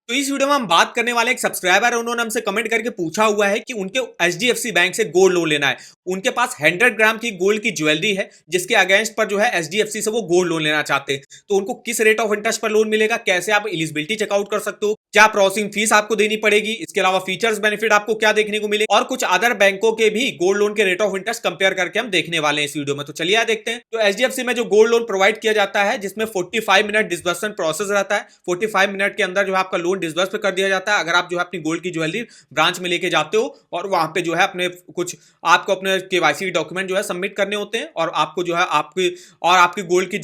तो इस वीडियो में हम बात करने वाले एक सब्सक्राइबर है, उन्होंने हमसे कमेंट करके पूछा हुआ है कि उनके एचडीएफसी बैंक से गोल्ड लोन लेना है। उनके पास 100 ग्राम की गोल्ड की ज्वेलरी है जिसके अगेंस्ट पर जो है एचडीएफसी से वो गोल्ड लोन लेना चाहते हैं। तो उनको किस रेट ऑफ इंटरेस्ट पर लोन मिलेगा, कैसे आप एलिजिबिलिटी चेकआउट कर सकते हो, क्या प्रोसेसिंग फीस आपको देनी पड़ेगी, इसके अलावा फीचर्स बेनिफिट आपको क्या देखने को मिले और कुछ अदर बैंकों के भी गोल्ड लोन के रेट ऑफ इंटरेस्ट कंपेयर करके हम देखने वाले हैं इस वीडियो में। तो चलिए देखते हैं। तो एचडीएफसी में जो गोल्ड लोन प्रोवाइड किया जाता है जिसमें 45 मिनट डिसबर्समेंट प्रोसेस रहता है। 45 मिनट के अंदर जो है आपका लोन डिसबर्स कर दिया जाता है अगर आप जो है अपनी गोल्ड की ज्वेलरी ब्रांच में लेके जाते हो और वहां पे जो है अपने कुछ आपको अपने केवाईसी डॉक्यूमेंट जो है सबमिट करने होते हैं और आपको जो है आपकी गोल्ड की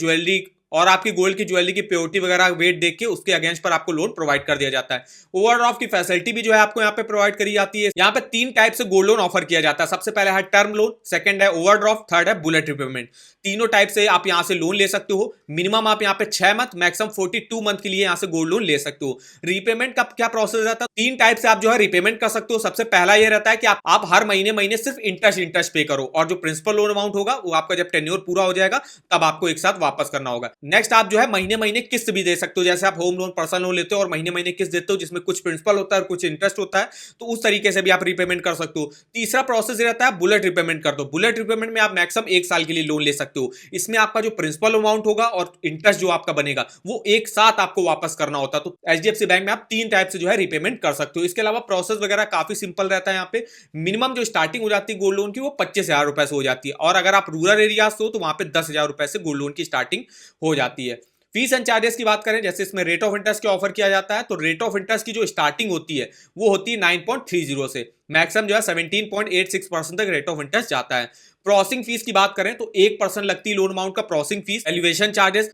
ज्वेलरी की प्योरिटी वगैरह वेट देख के उसके अगेंस्ट पर आपको लोन प्रोवाइड कर दिया जाता है। ओवरड्राफ्ट की फैसिलिटी भी जो है आपको यहाँ पे प्रोवाइड करी जाती है। यहाँ पे 3 टाइप से गोल्ड लोन ऑफर किया जाता है। सबसे पहले है टर्म लोन, सेकंड है ओवरड्राफ्ट, थर्ड है बुलेट रिपेमेंट। तीनों टाइप से आप यहाँ से लोन ले सकते हो। मिनिमम आप यहाँ पे 6 मंथ, मैक्सिमम 42 मंथ के लिए यहाँ से गोल्ड लोन ले सकते हो। रीपेमेंट का क्या प्रोसेस रहता है? 3 टाइप से आप जो है रीपेमेंट कर सकते हो। सबसे पहला ये रहता है कि आप हर महीने महीने सिर्फ इंटरेस्ट पे करो और जो प्रिंसिपल लोन अमाउंट होगा वो आपका जब टेन्योर पूरा हो जाएगा तब आपको एक साथ वापस करना होगा। नेक्स्ट आप जो है महीने महीने किस्त भी दे सकते हो, जैसे आप होम लोन, पर्सनल लोन लेते हो और महीने महीने किस्त देते हो जिसमें कुछ प्रिंसिपल होता है और कुछ इंटरेस्ट होता है, तो उस तरीके से भी आप रीपेमेंट कर सकते हो। तीसरा प्रोसेस रहता है बुलेट रिपेमेंट कर दो। बुलेट रिपेमेंट में आप मैक्सिमम 1 साल के लिए लोन ले सकते हो। इसमें आपका जो प्रिंसिपल अमाउंट होगा और इंटरेस्ट जो आपका बनेगा वो एक साथ आपको वापस करना होता है। तो एचडीएफसी बैंक में आप 3 टाइप से जो है रीपेमेंट कर सकते हो। इसके अलावा प्रोसेस वगैरह काफी सिंपल रहता है। यहाँ पे मिनिमम जो स्टार्टिंग हो जाती है गोल्ड लोन की वो 25,000 रुपए से हो जाती है और अगर आप रूरल एरिया से हो तो वहां पे 10,000 रुपए से गोल्ड लोन की स्टार्टिंग हो जाती है। फीस एंड चार्जेस की बात करें, जैसे इसमें रेट ऑफ इंटरेस्ट क्या ऑफर किया जाता है, तो रेट ऑफ इंटरेस्ट की जो स्टार्टिंग होती है वो होती है 9.30 से, मैक्सिमम जो है 17.86% तक रेट ऑफ इंटरेस्ट जाता है। प्रोसेसिंग फीस की बात करें तो 1% लगती है लोन अमाउंट का प्रोसेसिंग फीस। वैल्यूएशन चार्जेस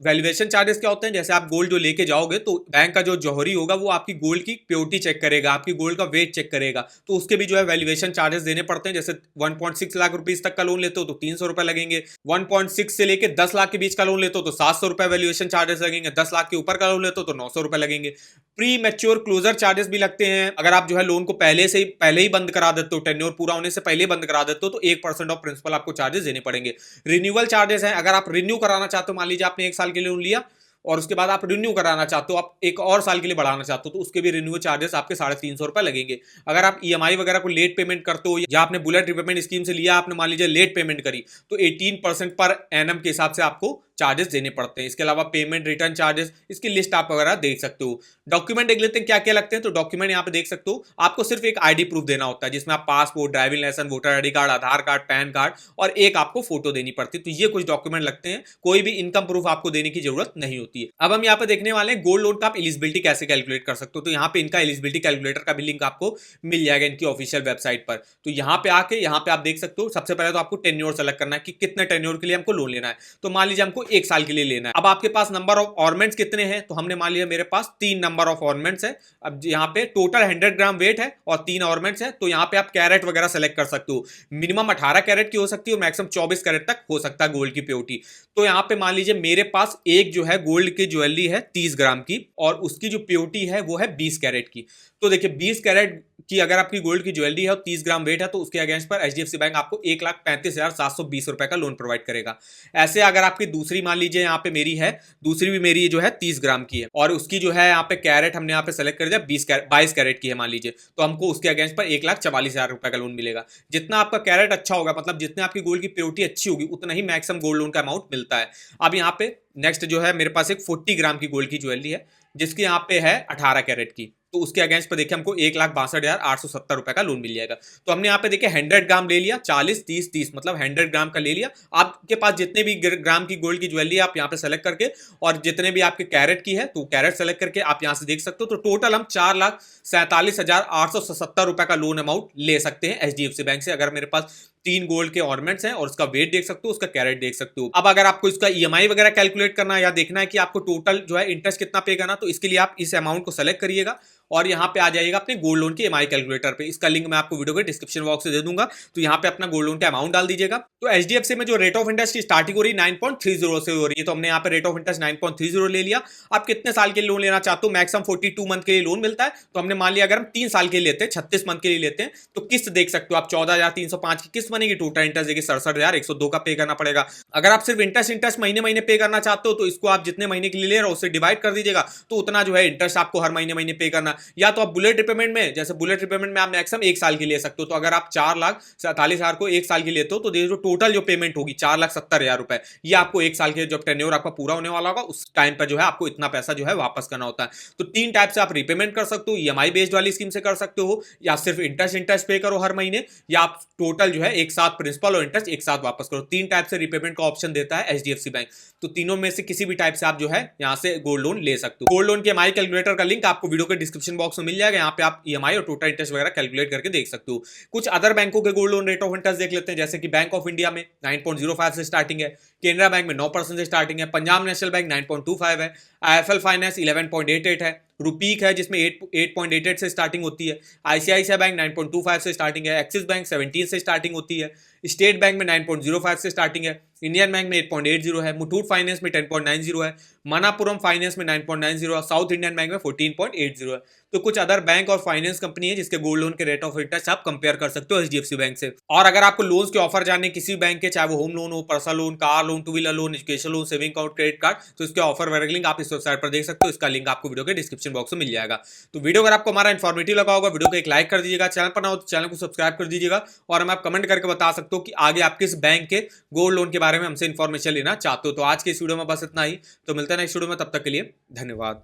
क्या होते हैं, जैसे आप गोल्ड जो लेके जाओगे तो बैंक का जो जौहरी होगा वो आपकी गोल्ड की प्योरिटी चेक करेगा, आपकी गोल्ड का वेट चेक करेगा, तो उसके भी जो है वैल्यूएशन चार्जेस देने पड़ते हैं। जैसे 1.6 लाख रुपीज तक का लोन लेते हो तो 300 रुपए लगेंगे, 1.6 से लेके 10 लाख के बीच का लोन लेते हो तो 700 रुपए वैल्यूएशन चार्जेस लगेंगे, 10 लाख के ऊपर का लोन लेते हो तो 900 रुपए लगेंगे। प्री मैच्योर क्लोजर चार्जेस भी लगते हैं। अगर आप जो है लोन को पहले ही बंद करा देते हो, टेन्योर पूरा होने से पहले बंद करा देते हो तो 1% ऑफ प्रिंसिपल आपको चार्जेस देने पड़ेंगे। रिन्यूअल चार्जेस हैं, अगर आप रिन्यू कराना चाहते हो, मान लीजिए आपने 1 साल के लिए लोन लिया और उसके बाद आप रिन्यू कराना चाहते हो, आप एक और साल के लिए बढ़ाना चाहते हो तो उसके भी रिन्यू चार्जेस आपके 350 रुपए लगेंगे। अगर आप ईएमआई वगैरह को लेट पेमेंट करते हो या आपने बुलेट रिपेमेंट स्कीम से लिया, आपने मान लीजिए लेट पेमेंट करी तो 18% पर एनम के हिसाब से आपको चार्जेस देने पड़ते हैं। इसके अलावा पेमेंट रिटर्न चार्जेस, इसकी लिस्ट आप वगैरह देख सकते हो। डॉक्यूमेंट देख लेते हैं क्या क्या लगते हैं। तो डॉक्यूमेंट यहाँ पे देख सकते हो, आपको सिर्फ एक आईडी प्रूफ देना होता है जिसमें आप passport, driving licence, voter ID card, Aadhaar card, PAN card और एक आपको फोटो देनी पड़ती है। तो ये कुछ डॉक्यूमेंट लगते हैं, कोई भी इनकम प्रूफ आपको देने की जरूरत नहीं होती है। अब हम यहाँ पे देखने वाले हैं गोल्ड लोन का आप एलिजिबिलिटी कैसे कैलकुलेट कर सकते हो। तो यहाँ पे इनका एलिजिबिलिटी कैलकुलेटर का भी लिंक आपको मिल जाएगा इनकी ऑफिशियल वेबसाइट पर। तो यहाँ पे आके यहाँ पे आप देख सकते हो, सबसे पहले तो आपको टेन्योर सेलेक्ट करना है कि कितने टेन्योर के लिए हमको लोन लेना है। तो मान लीजिए हमको 1 साल के लिए लेना है। अब आपके पास नंबर ऑफ ऑर्नामेंट्स कितने हैं, तो हमने मान लिया मेरे पास 3 नंबर ऑफ ऑर्नामेंट्स है। अब यहाँ पे टोटल 100 ग्राम वेट है और 3 ऑर्नामेंट्स है। तो यहाँ पे आप कैरेट वगैरह सेलेक्ट कर सकते हो। मिनिमम 18 कैरेट की हो सकती है और मैक्सिमम 24 कैरेट तक हो सकता है गोल्ड की प्योरिटी। तो यहाँ पे मान लीजिए मेरे पास एक जो है गोल्ड की ज्वेलरी है 30 ग्राम की और उसकी जो प्योरिटी है वो है 20 कैरेट की। तो देखिए 20 कैरेट की अगर आपकी गोल्ड की ज्वेलरी है और 30 ग्राम वेट है तो उसके अगेंस्ट पर एचडीएफसी बैंक आपको 1,35,720 रुपए का लोन प्रोवाइड करेगा। ऐसे अगर आपकी दूसरी मान लीजिए यहाँ पे मेरी है, दूसरी भी मेरी जो है 30 ग्राम की है और उसकी जो है यहाँ पे कैरेट हमने यहाँ पे सेलेक्ट कर दिया 22 कैरेट की है मान लीजिए, तो हमको उसके अगेंस्ट पर 1,44,000 रुपए का लोन मिलेगा। जितना आपका कैरेट अच्छा होगा, मतलब जितने आपकी गोल्ड की प्योरिटी अच्छी होगी, उतना ही मैक्सिमम गोल्ड लोन का अमाउंट मिलता है। अब यहाँ पे नेक्स्ट जो है मेरे पास एक 40 ग्राम की गोल्ड की ज्वेलरी है जिसकी यहाँ पे है 18 कैरेट की, तो उसके अगेंस्ट पर देखिए हमको 1,62,870 रुपए का लोन मिल जाएगा। तो हमने यहाँ पे देखिए 100 ग्राम ले लिया, 40 30 30 मतलब 100 ग्राम का ले लिया। आपके पास जितने भी ग्राम की गोल्ड की ज्वेलरी आप यहाँ पे सेलेक्ट करके और जितने भी आपके कैरेट की है तो कैरेट सेलेक्ट करके आप यहाँ से देख सकते हो। तो टोटल हम 4,47,870 रुपए का लोन अमाउंट ले सकते हैं एचडीएफसी बैंक से। अगर मेरे पास 3 गोल्ड के ऑर्नामेंट्स हैं और उसका वेट देख सकते हो, उसका कैरेट देख सकते हो। अब अगर आपको इसका ईएमआई वगैरह कैलकुलेट करना है या देखना है कि आपको टोटल जो है इंटरेस्ट कितना पे करना, तो इसके लिए आप इस अमाउंट को सेलेक्ट करिएगा और यहाँ पे आ जाइएगा अपने गोल्ड लोन के ईएमआई कैलकुलेटर पे। इसका लिंक मैं आपको वीडियो के डिस्क्रिप्शन बॉक्स से दे दूंगा। तो यहाँ पे अपना गोल्ड लोन का अमाउंट डाल दीजिएगा। तो एचडीएफसी में जो रेट ऑफ इंटरेस्ट की स्टार्टिंग हो रही है 9.30 से हो रही है, तो हमने यहाँ पे रेट ऑफ इंटरेस्ट 9.30 ले लिया। आप कितने साल के लिए लोन लेना चाहते हो, मैक्सिमम 42 मंथ के लिए लोन मिलता है। तो हमने मान लिया अगर हम 3 साल के लिए लेते हैं, 36 मंथ के लिए लेते हैं, तो किस्त देख सकते हो आप 14,305 की किस्त बनेगी। टोटल इंटरेस्ट देखिए 67,102 का पे करना पड़ेगा। अगर आप सिर्फ इंटरेस्ट महीने महीने पे करना चाहते हो तो इसको आप जितने महीने के लिए ले रहे हो उससे डिवाइड कर दीजिएगा, तो उतना जो है इंटरेस्ट आपको हर महीने महीने पे करना। या तो आप बुलेट रिपेमेंट में, जैसे बुलेट रिपेमेंट में आप मैक्सिमम 1 साल की ले सकते हो, तो अगर आप 4,47,000 को 1 साल की लेते हो तो जो टोटल जो पेमेंट होगी 4,70,000 रुपए, ये आपको 1 साल के जब टेन्योर आपका पूरा होने वाला होगा उस टाइम पर जो है आपको इतना पैसा जो है वापस करना होता है। तो 3 टाइप से आप रीपेमेंट कर सकते हो, ईएमआई बेस्ड वाली स्कीम से कर सकते हो, या सिर्फ इंटरेस्ट पे करो हर महीने, या आप टोटल जो है एक साथ प्रिंसिपल और इंटरेस्ट एक साथ वापस करो। 3 टाइप से रीपेमेंट का ऑप्शन देता है एचडीएफसी बैंक। तो तीनों में से किसी भी टाइप से आप जो है यहां से गोल्ड लोन ले सकते हो। गोल्ड लोन के ईएमआई कैलकुलेटर का लिंक आपको वीडियो के डिस्क्रिप्शन बॉक्स में मिल जाएगा, यहाँ पे आप ईएमआई और टोटल इंटरेस्ट वगैरह कैलकुलेट करके देख सकते हो। कुछ अदर बैंकों के gold loan rate of interest देख लेते हैं, जैसे कि बैंक ऑफ इंडिया में 9.05 से स्टार्टिंग है, केनरा बैंक में 9% से स्टार्टिंग है, पंजाब नेशनल बैंक 9.25 है, आईएफएल फाइनेंस 11.88 है, रुपीक है जिसमें 8.88 से स्टार्टिंग होती है, आईसीआईसीआई बैंक 9.25 से स्टार्टिंग है, एक्सिस बैंक 17 से स्टार्टिंग होती है, स्टेट बैंक में 9.05 से स्टार्टिंग है, इंडियन बैंक में 8.80 है, मुथूट फाइनेंस में 10.90 है, मनापुरम फाइनेंस में 9.90 है, साउथ इंडियन बैंक में 14.80 है। तो कुछ अदर बैंक और फाइनेंस कंपनी है जिसके गोल्ड लोन के रेट ऑफ इंटरेस्ट आप कंपेयर कर सकते हो एचडीएफसी बैंक से। और अगर आपको लोन्स के ऑफर जानने किसी बैंक के, चाहे वो होम लोन हो, personal loan, car loan, two wheeler loan, education loan, saving account, credit card, तो इसके ऑफर वगैरह लिंक आप इस वेबसाइट पर देख सकते हो। इसका लिंक आपको वीडियो के डिस्क्रिप्शन बॉक्स में मिल जाएगा। तो वीडियो अगर आपको हमारा इन्फॉर्मेटिव लगा होगा, वीडियो को एक लाइक कर दीजिएगा, चैनल पर ना हो तो चैनल को सब्सक्राइब कर दीजिएगा, और हम आप कमेंट करके बता सकते हो कि आगे आप किस बैंक के गोल्ड लोन के बारे में हमसे इन्फॉर्मेशन लेना चाहते हो। तो आज के इस वीडियो में बस इतना ही, तो मिलते हैं नेक्स्ट वीडियो में, तब तक के लिए धन्यवाद।